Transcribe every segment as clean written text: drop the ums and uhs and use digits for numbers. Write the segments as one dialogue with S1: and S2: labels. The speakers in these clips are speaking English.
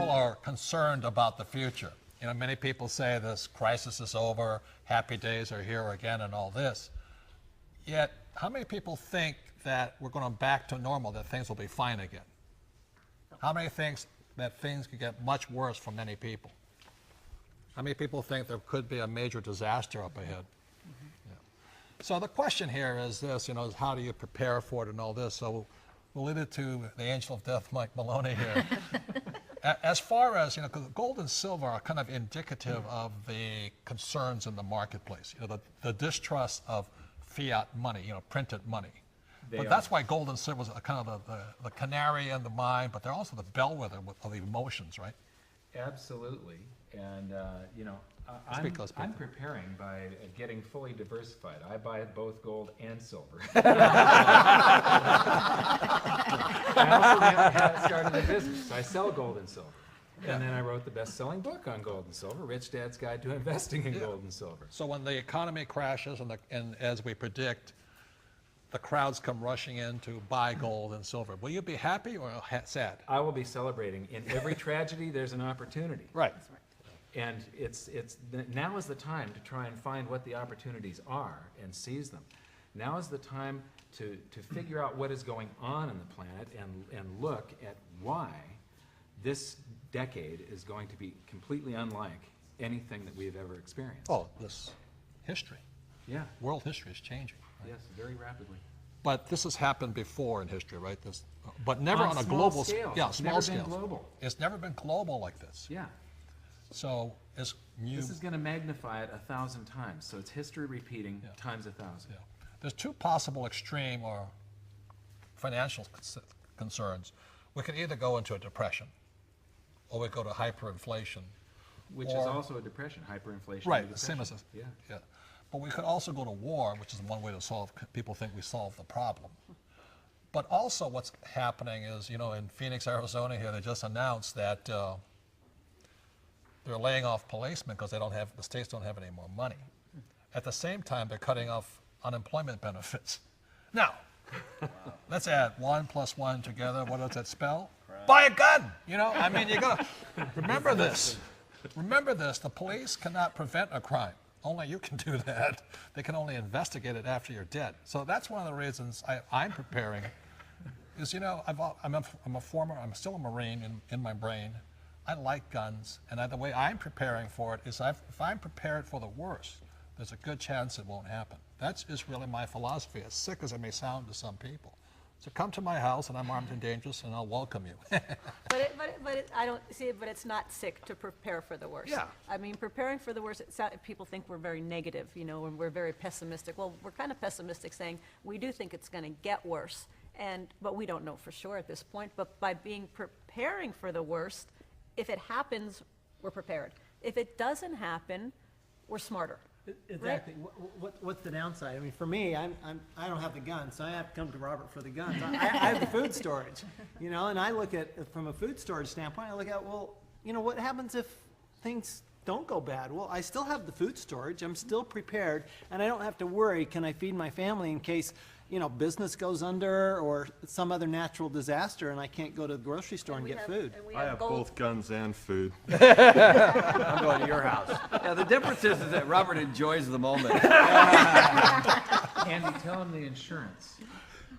S1: people are concerned about the future. You know, many people say this crisis is over, happy days are here again and all this. Yet, how many people think that we're going back to normal, that things will be fine again? How many think that things could get much worse for many people? How many people think there could be a major disaster up ahead? Yeah. So the question here is this, you know, is how do you prepare for it and all this? So we'll leave it to the angel of death, Mike Maloney here. As far as, you know, because gold and silver are kind of indicative of the concerns in the marketplace, you know, the distrust of fiat money, you know, printed money. That's why gold and silver is kind of the canary in the mine, but they're also the bellwether of the emotions, right?
S2: Absolutely. And, you know, I'm preparing by getting fully diversified. I buy both gold and silver. I also started a business. I sell gold and silver. Yeah. And then I wrote the best-selling book on gold and silver, Rich Dad's Guide to Investing in Gold and Silver.
S1: So when the economy crashes and as we predict, the crowds come rushing in to buy gold and silver, will you be happy or sad?
S2: I will be celebrating. In every tragedy, there's an opportunity.
S1: Right.
S2: And now is the time to try and find what the opportunities are and seize them. Now is the time to figure out what is going on in the planet and look at why this decade is going to be completely unlike anything that we have ever experienced.
S1: Oh, this history.
S2: Yeah.
S1: World history is changing. Right?
S2: Yes, very rapidly.
S1: But this has happened before in history, right? But never on a global scale. Yeah, small scale.
S2: It's never been global.
S1: It's never been global like this.
S2: Yeah.
S1: So this
S2: is going to magnify it 1,000 times. So it's history repeating times 1,000.
S1: Yeah. There's two possible extreme or financial concerns. We could either go into a depression, or we go to hyperinflation,
S2: which is also a depression, hyperinflation.
S1: Right, the same as
S2: yeah.
S1: But we could also go to war, which is one way to solve. People think we solve the problem. But also, what's happening is, you know, in Phoenix, Arizona, here they just announced that they're laying off policemen because the states don't have any more money. At the same time, they're cutting off unemployment benefits. Now, let's add 1 + 1 together. What does that spell? Crime. Buy a gun. You know, I mean, you gotta remember this. Remember this. The police cannot prevent a crime. Only you can do that. They can only investigate it after you're dead. So that's one of the reasons I'm preparing. Is, you know, I'm still a Marine in my brain. I like guns, and the way I'm preparing for it is if I'm prepared for the worst, there's a good chance it won't happen. That's just really my philosophy, as sick as it may sound to some people. So come to my house, and I'm armed and dangerous, and I'll welcome you.
S3: I don't see it. But it's not sick to prepare for the worst.
S1: Yeah.
S3: I mean, preparing for the worst. People think we're very negative, you know, and we're very pessimistic. Well, we're kind of pessimistic, saying we do think it's going to get worse, but we don't know for sure at this point. But by preparing for the worst, if it happens, we're prepared. If it doesn't happen, we're smarter.
S4: Exactly. Right? What's the downside? I mean, for me, I don't have the gun, so I have to come to Robert for the guns. I have the food storage, you know, and I look at, from a food storage standpoint, I look at, well, you know, what happens if things don't go bad? Well, I still have the food storage. I'm still prepared, and I don't have to worry, can I feed my family in case, you know, business goes under or some other natural disaster and I can't go to the grocery store and get food.
S5: I have both guns and food.
S6: I'm going to your house. Yeah, the difference is that Robert enjoys the moment.
S2: Andy, tell him the insurance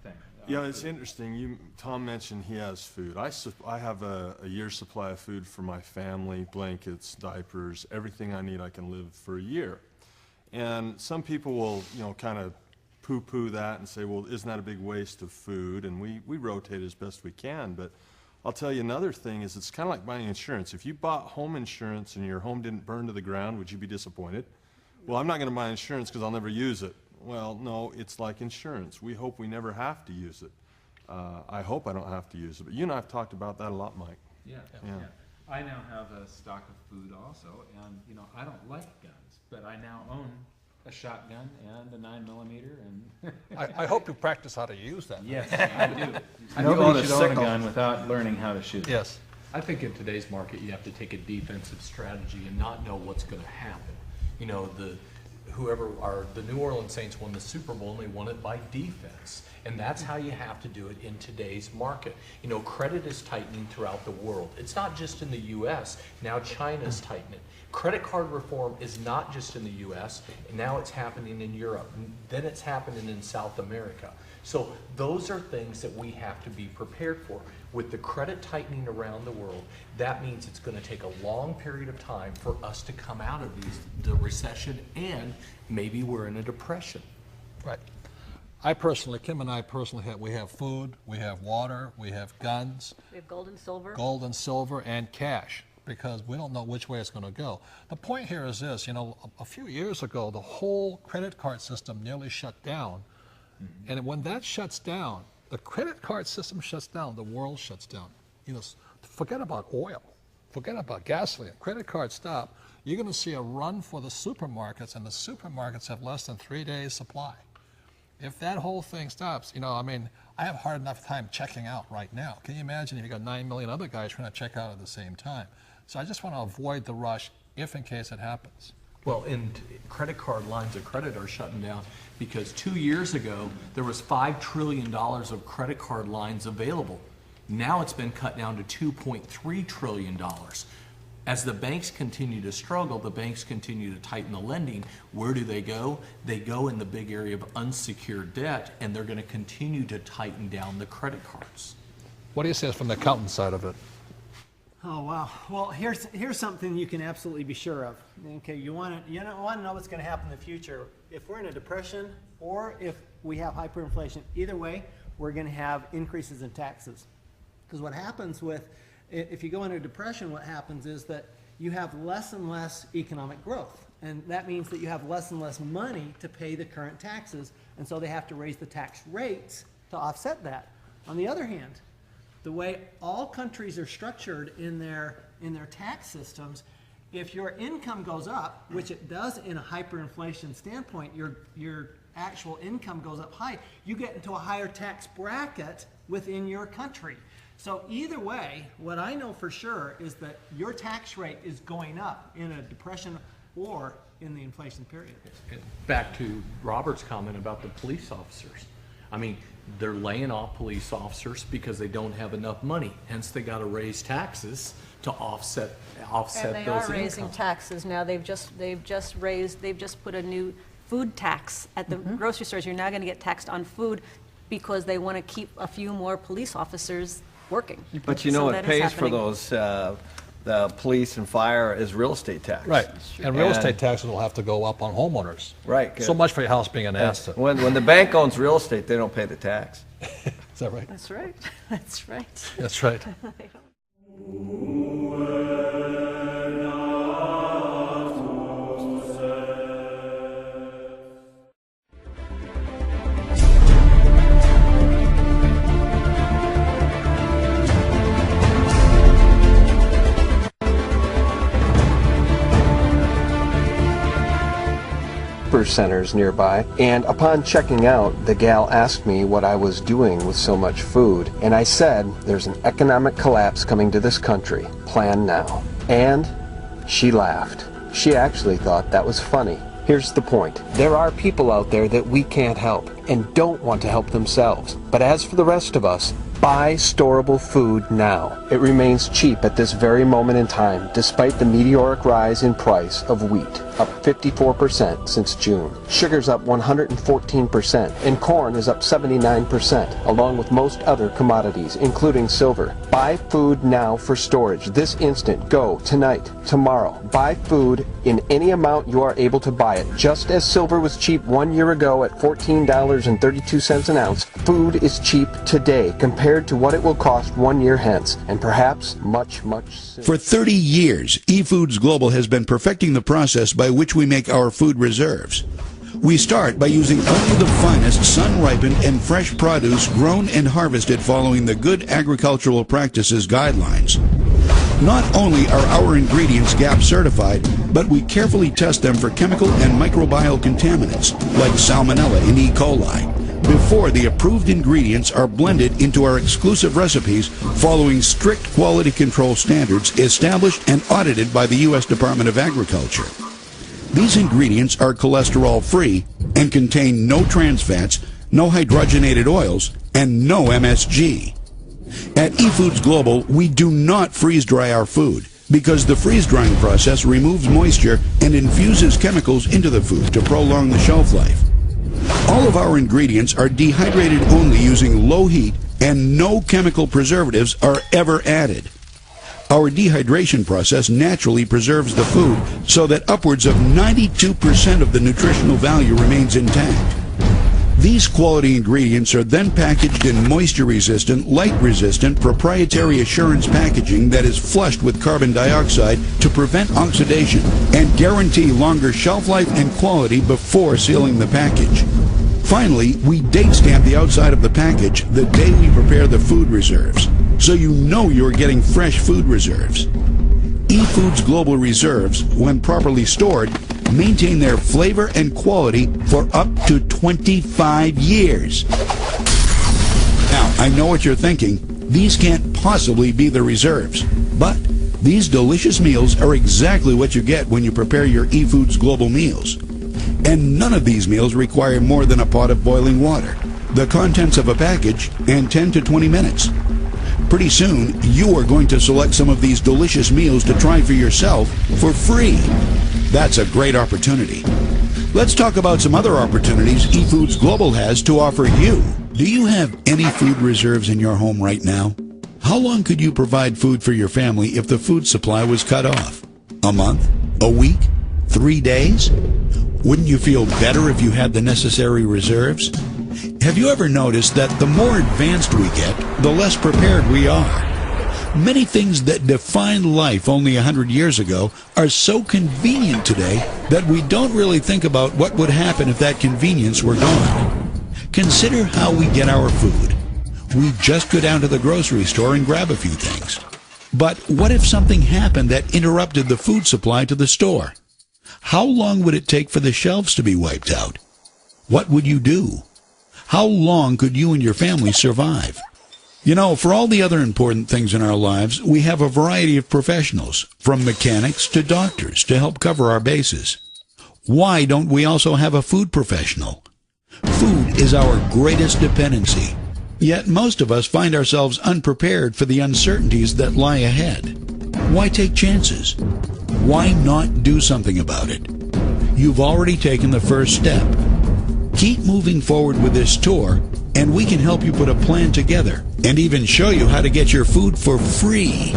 S2: thing.
S5: Yeah, it's interesting. Tom mentioned he has food. I have a year's supply of food for my family, blankets, diapers, everything I need. I can live for a year. And some people will, you know, kind of poo-poo that and say, well, isn't that a big waste of food? And we rotate as best we can. But I'll tell you another thing is it's kind of like buying insurance. If you bought home insurance and your home didn't burn to the ground, would you be disappointed? Well, I'm not going to buy insurance because I'll never use it. Well, no, it's like insurance. We hope we never have to use it. I hope I don't have to use it. But you and I have talked about that a lot, Mike.
S2: Yeah. I now have a stock of food also, and, you know, I don't like guns, but I now own a shotgun and a 9mm, and
S1: I hope you practice how to use that.
S2: Yes, I do. Nobody should own a gun without learning how to shoot.
S1: Yes.
S7: I think in today's market you have to take a defensive strategy and not know what's going to happen. You know, the New Orleans Saints won the Super Bowl, and they won it by defense. And that's how you have to do it in today's market. You know, credit is tightening throughout the world. It's not just in the US, now China's tightening. Credit card reform is not just in the US, and now it's happening in Europe, then it's happening in South America. So those are things that we have to be prepared for. With the credit tightening around the world, that means it's going to take a long period of time for us to come out of the recession, and maybe we're in a depression.
S1: Right. Kim and I personally we have food, we have water, we have guns,
S3: We have gold and silver.
S1: and cash, because we don't know which way it's going to go. The point here is this, you know, a few years ago, the whole credit card system nearly shut down. And when that shuts down, the credit card system shuts down, the world shuts down. You know, forget about oil, forget about gasoline, credit cards stop. You're going to see a run for the supermarkets, and the supermarkets have less than 3 days supply. If that whole thing stops, you know, I mean, I have a hard enough time checking out right now. Can you imagine if you got 9 million other guys trying to check out at the same time? So I just want to avoid the rush if in case it happens.
S7: Well, and credit card lines of credit are shutting down because 2 years ago, there was $5 trillion of credit card lines available. Now it's been cut down to $2.3 trillion. As the banks continue to struggle, the banks continue to tighten the lending. Where do they go? They go in the big area of unsecured debt, and they're going to continue to tighten down the credit cards.
S1: What do you say from the accountant side of it?
S4: Oh, wow. Well, here's something you can absolutely be sure of. Okay, you want to know what's going to happen in the future. If we're in a depression or if we have hyperinflation, either way, we're going to have increases in taxes. Because what happens if you go into a depression, what happens is that you have less and less economic growth. And that means that you have less and less money to pay the current taxes. And so they have to raise the tax rates to offset that. On the other hand, the way all countries are structured in their tax systems, if your income goes up, which it does in a hyperinflation standpoint, your actual income goes up high, you get into a higher tax bracket within your country. So either way, what I know for sure is that your tax rate is going up in a depression or in the inflation period.
S7: Back to Robert's comment about the police officers. I mean, they're laying off police officers because they don't have enough money. Hence, they got to raise taxes to offset
S3: And they
S7: those
S3: are raising
S7: incomes.
S3: taxes now. They've just put a new food tax at the grocery stores. You're now going to get taxed on food because they want to keep a few more police officers working.
S6: But you
S3: So
S6: know what
S3: that is
S6: pays for
S3: happening.
S6: those, the police and fire is real estate tax.
S1: Right, and real estate taxes will have to go up on homeowners.
S6: Right.
S1: So much for your house being an asset.
S6: When the bank owns real estate, they don't pay the tax.
S1: Is that right?
S3: That's right. That's right.
S1: That's right.
S8: Centers nearby, and upon checking out, the gal asked me what I was doing with so much food, and I said, there's an economic collapse coming to this country. Plan now. And she laughed. She actually thought that was funny. Here's the point. There are people out there that we can't help and don't want to help themselves. But as for the rest of us, buy storable food now. It remains cheap at this very moment in time, despite the meteoric rise in price of wheat, up 54% since June. Sugar's up 114%, and corn is up 79%, along with most other commodities, including silver. Buy food now for storage. This instant. Go tonight, tomorrow. Buy food in any amount you are able to buy it. Just as silver was cheap 1 year ago at $14.32 an ounce, food is cheap today compared to what it will cost 1 year hence, and perhaps much, much sooner.
S9: For 30 years, eFoods Global has been perfecting the process by which we make our food reserves. We start by using only the finest sun-ripened and fresh produce grown and harvested following the Good Agricultural Practices guidelines. Not only are our ingredients GAP certified, but we carefully test them for chemical and microbial contaminants like Salmonella and E. coli before the approved ingredients are blended into our exclusive recipes following strict quality control standards established and audited by the U.S. Department of Agriculture. These ingredients are cholesterol-free and contain no trans fats, no hydrogenated oils, and no MSG. At eFoods Global, we do not freeze-dry our food because the freeze-drying process removes moisture and infuses chemicals into the food to prolong the shelf life. All of our ingredients are dehydrated only using low heat, and no chemical preservatives are ever added. Our dehydration process naturally preserves the food so that upwards of 92% of the nutritional value remains intact. These quality ingredients are then packaged in moisture-resistant, light-resistant, proprietary assurance packaging that is flushed with carbon dioxide to prevent oxidation and guarantee longer shelf life and quality before sealing the package. Finally, we date stamp the outside of the package the day we prepare the food reserves, so you know you're getting fresh food reserves. eFoods Global Reserves, when properly stored, maintain their flavor and quality for up to 25 years. Now, I know what you're thinking. These can't possibly be the reserves. But these delicious meals are exactly what you get when you prepare your eFoods Global meals. And none of these meals require more than a pot of boiling water, the contents of a package, and 10 to 20 minutes. Pretty soon, you are going to select some of these delicious meals to try for yourself for free. That's a great opportunity. Let's talk about some other opportunities eFoods Global has to offer you. Do you have any food reserves in your home right now? How long could you provide food for your family if the food supply was cut off? A month? A week? 3 days? Wouldn't you feel better if you had the necessary reserves? Have you ever noticed that the more advanced we get, the less prepared we are? Many things that defined life only 100 years ago are so convenient today that we don't really think about what would happen if that convenience were gone. Consider how we get our food. We just go down to the grocery store and grab a few things. But what if something happened that interrupted the food supply to the store? How long would it take for the shelves to be wiped out? What would you do? How long could you and your family survive? You know, for all the other important things in our lives, we have a variety of professionals, from mechanics to doctors, to help cover our bases. Why don't we also have a food professional? Food is our greatest dependency. Yet most of us find ourselves unprepared for the uncertainties that lie ahead. Why take chances? Why not do something about it? You've already taken the first step. Keep moving forward with this tour, and we can help you put a plan together and even show you how to get your food for free.